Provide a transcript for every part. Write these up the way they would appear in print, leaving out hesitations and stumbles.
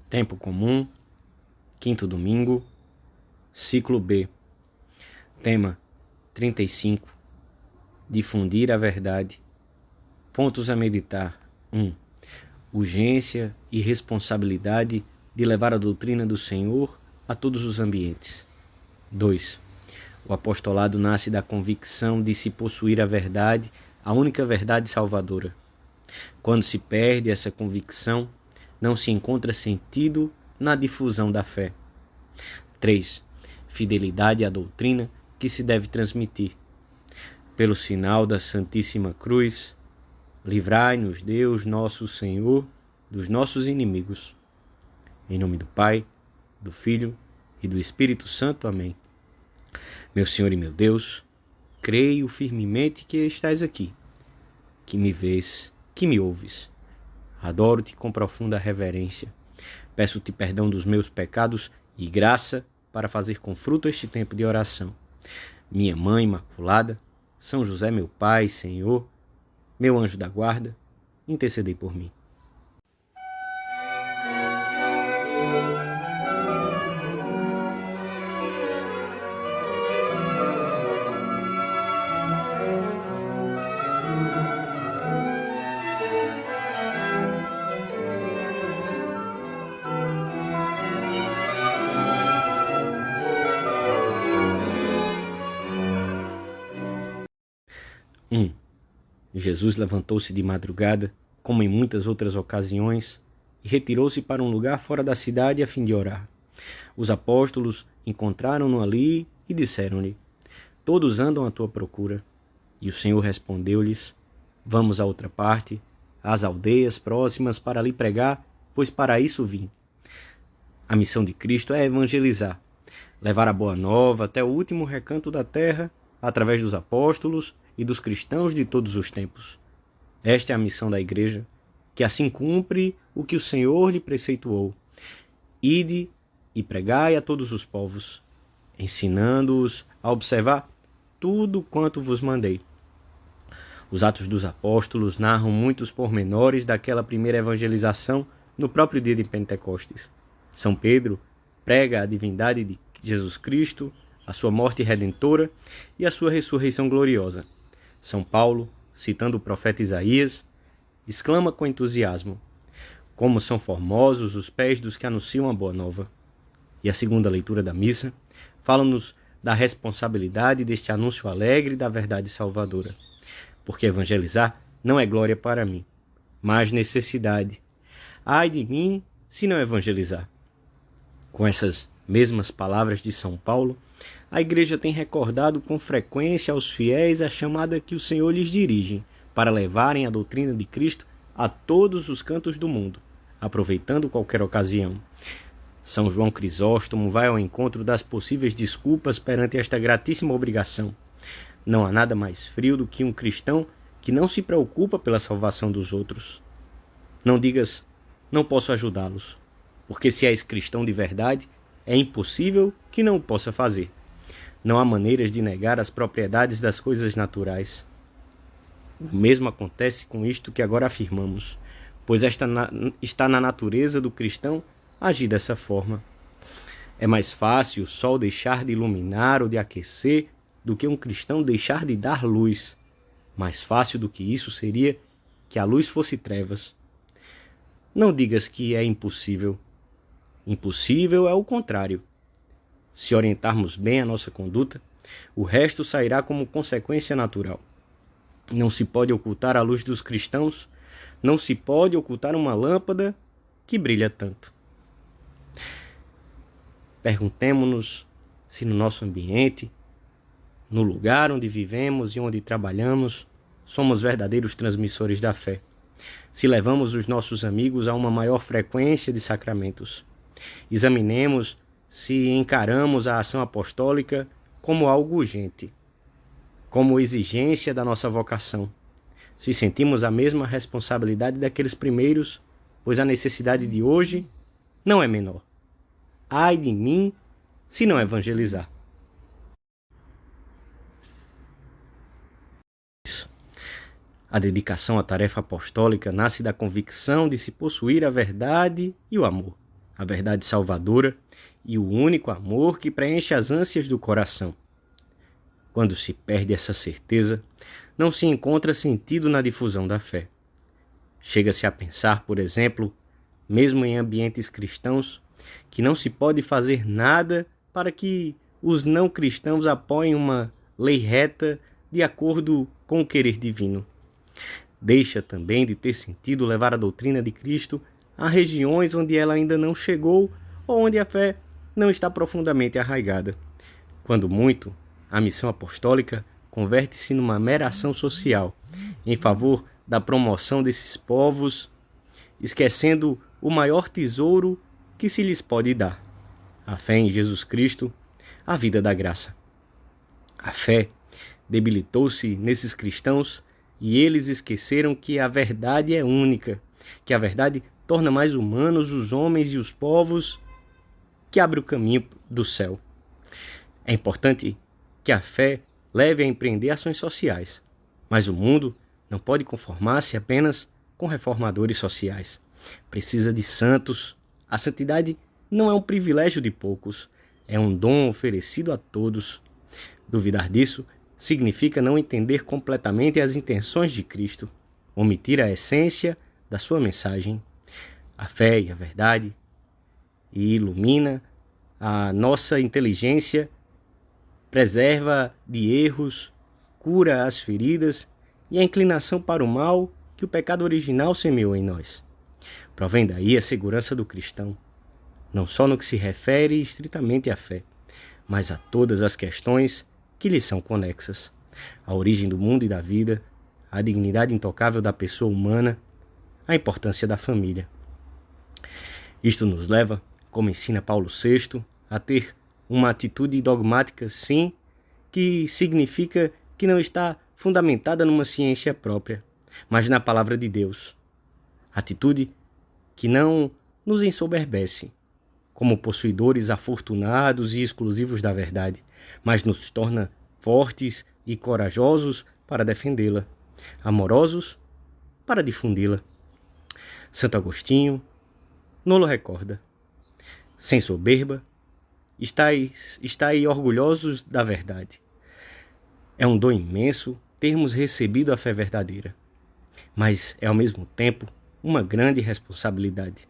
Tempo comum, quinto domingo, ciclo B. Tema 35. Difundir a verdade. Pontos a meditar. 1. Urgência e responsabilidade de levar a doutrina do Senhor a todos os ambientes. 2. O apostolado nasce da convicção de se possuir a verdade, a única verdade salvadora. Quando se perde essa convicção, não se encontra sentido na difusão da fé. 3. Fidelidade à doutrina que se deve transmitir. Pelo sinal da Santíssima Cruz, livrai-nos, Deus nosso Senhor, dos nossos inimigos. Em nome do Pai, do Filho e do Espírito Santo. Amém. Meu Senhor e meu Deus, creio firmemente que estás aqui, que me vês, que me ouves. Adoro-te com profunda reverência. Peço-te perdão dos meus pecados e graça para fazer com fruto este tempo de oração. Minha Mãe Imaculada, São José, meu Pai, Senhor, meu anjo da guarda, intercedei por mim. Jesus levantou-se de madrugada, como em muitas outras ocasiões, e retirou-se para um lugar fora da cidade a fim de orar. Os apóstolos encontraram-no ali e disseram-lhe: todos andam à tua procura. E o Senhor respondeu-lhes: vamos a outra parte, às aldeias próximas, para ali pregar, pois para isso vim. A missão de Cristo é evangelizar, levar a boa nova até o último recanto da terra, através dos apóstolos e dos cristãos de todos os tempos. Esta é a missão da Igreja, que assim cumpre o que o Senhor lhe preceituou. Ide e pregai a todos os povos, ensinando-os a observar tudo quanto vos mandei. Os Atos dos Apóstolos narram muitos pormenores daquela primeira evangelização no próprio dia de Pentecostes. São Pedro prega a divindade de Jesus Cristo, a sua morte redentora e a sua ressurreição gloriosa. São Paulo, citando o profeta Isaías, exclama com entusiasmo: como são formosos os pés dos que anunciam a boa nova. E a segunda leitura da missa fala-nos da responsabilidade deste anúncio alegre da verdade salvadora. Porque evangelizar não é glória para mim, mas necessidade. Ai de mim se não evangelizar. Com essas mesmas palavras de São Paulo, a Igreja tem recordado com frequência aos fiéis a chamada que o Senhor lhes dirige para levarem a doutrina de Cristo a todos os cantos do mundo, aproveitando qualquer ocasião. São João Crisóstomo vai ao encontro das possíveis desculpas perante esta gratíssima obrigação. Não há nada mais frio do que um cristão que não se preocupa pela salvação dos outros. Não digas, não posso ajudá-los, porque se és cristão de verdade, é impossível que não o possa fazer. Não há maneiras de negar as propriedades das coisas naturais. O mesmo acontece com isto que agora afirmamos, pois está na natureza do cristão agir dessa forma. É mais fácil o sol deixar de iluminar ou de aquecer do que um cristão deixar de dar luz. Mais fácil do que isso seria que a luz fosse trevas. Não digas que é impossível. Impossível é o contrário. Se orientarmos bem a nossa conduta, o resto sairá como consequência natural. Não se pode ocultar a luz dos cristãos, não se pode ocultar uma lâmpada que brilha tanto. Perguntemo-nos se no nosso ambiente, no lugar onde vivemos e onde trabalhamos, somos verdadeiros transmissores da fé. Se levamos os nossos amigos a uma maior frequência de sacramentos. Examinemos se encaramos a ação apostólica como algo urgente, como exigência da nossa vocação. Se sentimos a mesma responsabilidade daqueles primeiros, pois a necessidade de hoje não é menor. Ai de mim se não evangelizar. A dedicação à tarefa apostólica nasce da convicção de se possuir a verdade e o amor. a verdade salvadora e o único amor que preenche as ânsias do coração. Quando se perde essa certeza, não se encontra sentido na difusão da fé. Chega-se a pensar, por exemplo, mesmo em ambientes cristãos, que não se pode fazer nada para que os não cristãos apoiem uma lei reta de acordo com o querer divino. Deixa também de ter sentido levar a doutrina de Cristo a regiões onde ela ainda não chegou ou onde a fé não está profundamente arraigada. Quando muito, a missão apostólica converte-se numa mera ação social em favor da promoção desses povos, esquecendo o maior tesouro que se lhes pode dar: a fé em Jesus Cristo, a vida da graça. A fé debilitou-se nesses cristãos e eles esqueceram que a verdade é única, que a verdade torna mais humanos os homens e os povos, que abre o caminho do céu. É importante que a fé leve a empreender ações sociais, mas o mundo não pode conformar-se apenas com reformadores sociais. Precisa de santos. A santidade não é um privilégio de poucos, é um dom oferecido a todos. Duvidar disso significa não entender completamente as intenções de Cristo, omitir a essência da sua mensagem. A fé e a verdade ilumina a nossa inteligência, preserva de erros, cura as feridas e a inclinação para o mal que o pecado original semeou em nós. Provém daí a segurança do cristão, não só no que se refere estritamente à fé, mas a todas as questões que lhe são conexas: a origem do mundo e da vida, a dignidade intocável da pessoa humana, a importância da família. Isto nos leva, como ensina Paulo VI, a ter uma atitude dogmática, sim, que significa que não está fundamentada numa ciência própria, mas na palavra de Deus. Atitude que não nos ensoberbece, como possuidores afortunados e exclusivos da verdade, mas nos torna fortes e corajosos para defendê-la, amorosos para difundi-la. Santo Agostinho nos recorda: sem soberba, estai orgulhosos da verdade. É um dom imenso termos recebido a fé verdadeira, mas é ao mesmo tempo uma grande responsabilidade.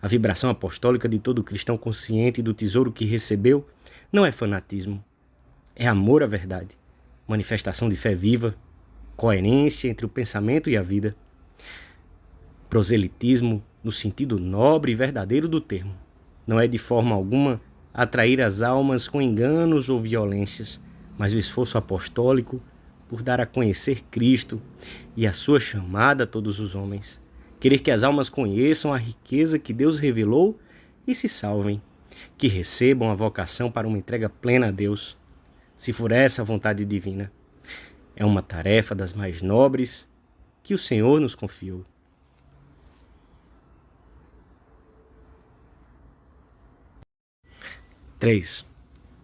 A vibração apostólica de todo cristão consciente do tesouro que recebeu não é fanatismo, é amor à verdade, manifestação de fé viva, coerência entre o pensamento e a vida. Proselitismo, no sentido nobre e verdadeiro do termo, não é de forma alguma atrair as almas com enganos ou violências, mas o esforço apostólico por dar a conhecer Cristo e a sua chamada a todos os homens. Querer que as almas conheçam a riqueza que Deus revelou e se salvem, que recebam a vocação para uma entrega plena a Deus, se for essa a vontade divina. É uma tarefa das mais nobres que o Senhor nos confiou. Três,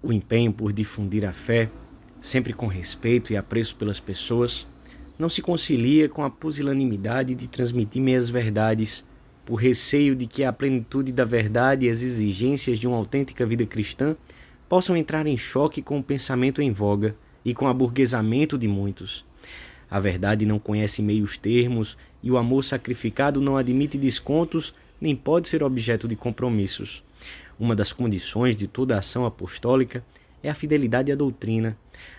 o empenho por difundir a fé, sempre com respeito e apreço pelas pessoas, não se concilia com a pusilanimidade de transmitir meias verdades, por receio de que a plenitude da verdade e as exigências de uma autêntica vida cristã possam entrar em choque com o pensamento em voga e com o aburguesamento de muitos. A verdade não conhece meios termos e o amor sacrificado não admite descontos nem pode ser objeto de compromissos. Uma das condições de toda ação apostólica é a fidelidade à doutrina,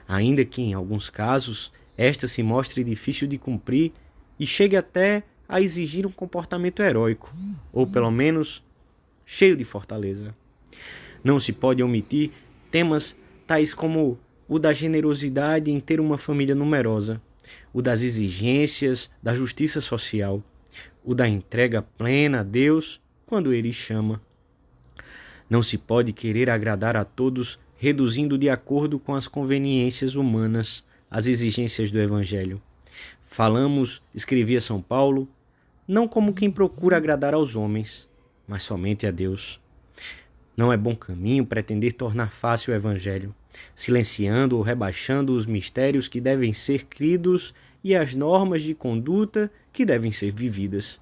ainda que, em alguns casos, esta se mostre difícil de cumprir e chegue até a exigir um comportamento heróico, ou pelo menos cheio de fortaleza. Não se pode omitir temas tais como o da generosidade em ter uma família numerosa, o das exigências da justiça social, o da entrega plena a Deus quando Ele chama. Não se pode querer agradar a todos reduzindo de acordo com as conveniências humanas as exigências do Evangelho. Falamos, escrevia São Paulo, não como quem procura agradar aos homens, mas somente a Deus. Não é bom caminho pretender tornar fácil o Evangelho, silenciando ou rebaixando os mistérios que devem ser cridos e as normas de conduta que devem ser vividas.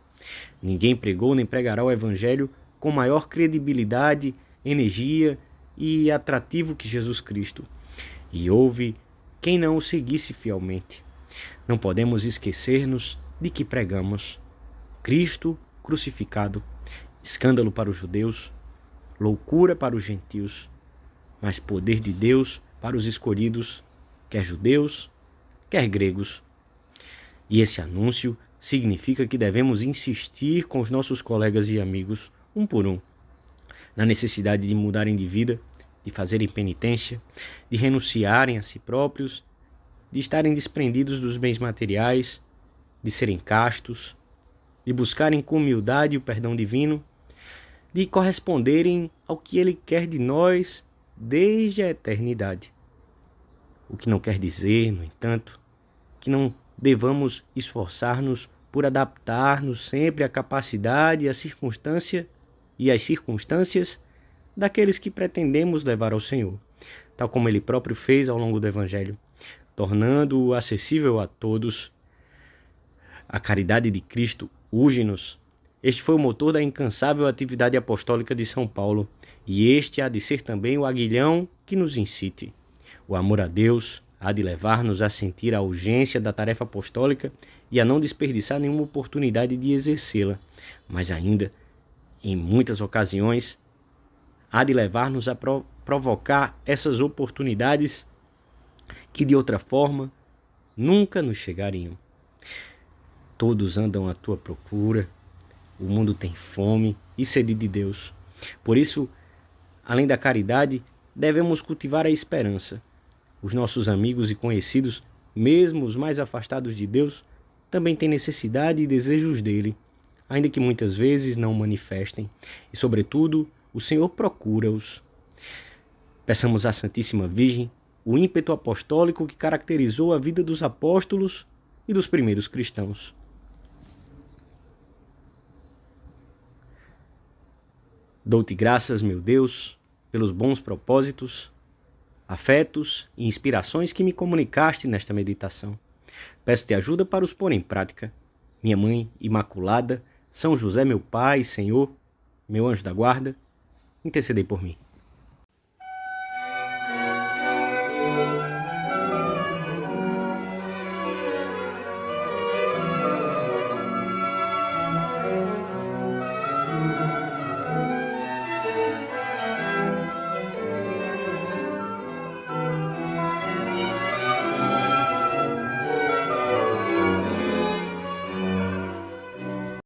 Ninguém pregou nem pregará o Evangelho com maior credibilidade, energia e atrativo que Jesus Cristo. E houve quem não o seguisse fielmente. Não podemos esquecer-nos de que pregamos Cristo crucificado, escândalo para os judeus, loucura para os gentios, mas poder de Deus para os escolhidos, quer judeus, quer gregos. E esse anúncio significa que devemos insistir com os nossos colegas e amigos, um por um, na necessidade de mudarem de vida, de fazerem penitência, de renunciarem a si próprios, de estarem desprendidos dos bens materiais, de serem castos, de buscarem com humildade o perdão divino, de corresponderem ao que Ele quer de nós desde a eternidade. O que não quer dizer, no entanto, que não devamos esforçar-nos por adaptar-nos sempre à capacidade e à circunstância e às circunstâncias daqueles que pretendemos levar ao Senhor, tal como Ele próprio fez ao longo do Evangelho, tornando-o acessível a todos. A caridade de Cristo urge-nos. Este foi o motor da incansável atividade apostólica de São Paulo, e este há de ser também o aguilhão que nos incite. O amor a Deus há de levar-nos a sentir a urgência da tarefa apostólica e a não desperdiçar nenhuma oportunidade de exercê-la, mas ainda, em muitas ocasiões, há de levar-nos a provocar essas oportunidades que de outra forma nunca nos chegariam. Todos andam à tua procura, o mundo tem fome e sede de Deus. Por isso, além da caridade, devemos cultivar a esperança. Os nossos amigos e conhecidos, mesmo os mais afastados de Deus, também têm necessidade e desejos dele, ainda que muitas vezes não o manifestem, e sobretudo o Senhor procura-os. Peçamos à Santíssima Virgem o ímpeto apostólico que caracterizou a vida dos apóstolos e dos primeiros cristãos. Dou-te graças, meu Deus, pelos bons propósitos, afetos e inspirações que me comunicaste nesta meditação. Peço-te ajuda para os pôr em prática. Minha Mãe Imaculada, São José, meu Pai e Senhor, meu anjo da guarda, intercedei por mim.